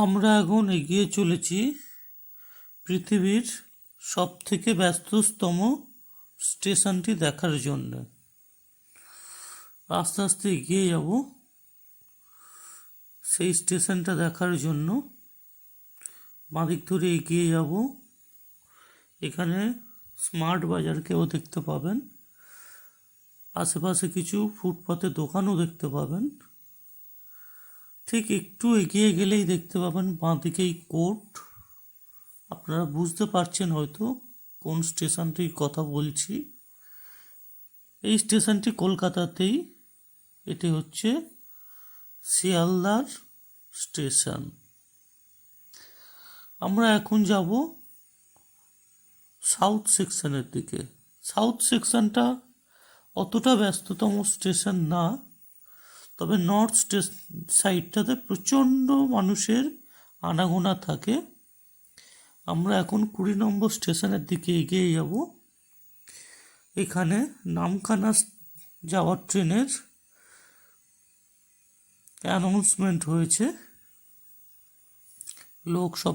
আমরা এখন এগিয়ে চলেছি পৃথিবীর সবথেকে ব্যস্ততম স্টেশনটি দেখার জন্য। আস্তে আস্তে এগিয়ে যাব সেই স্টেশনটা দেখার জন্য। বাঁদিক ধরে এগিয়ে যাব, এখানে স্মার্ট বাজারকেও দেখতে পাবেন, আশেপাশে কিছু ফুটপাতে দোকানও দেখতে পাবেন। ঠিক একটু এগিয়ে গেলেই দেখতে পাবেন বাঁদিকেই কোর্ট। আপনারা বুঝতে পারছেন হয়তো কোন স্টেশনটির কথা বলছি। এই স্টেশনটি কলকাতাতেই, এটি হচ্ছে শিয়ালদার স্টেশন। আমরা এখন যাব সাউথ সেকশনের দিকে। সাউথ সেকশনটা অতটা ব্যস্ততম স্টেশন না, তবে নর্থ সাইডটাতে প্রচণ্ড মানুষের আনাগোনা থাকে। আমরা এখন 20 নম্বর স্টেশনের দিকে এগিয়ে যাব। এখানে নামখানা যাওয়ার ট্রেনের অ্যানাউন্সমেন্ট হয়েছে, লোক সব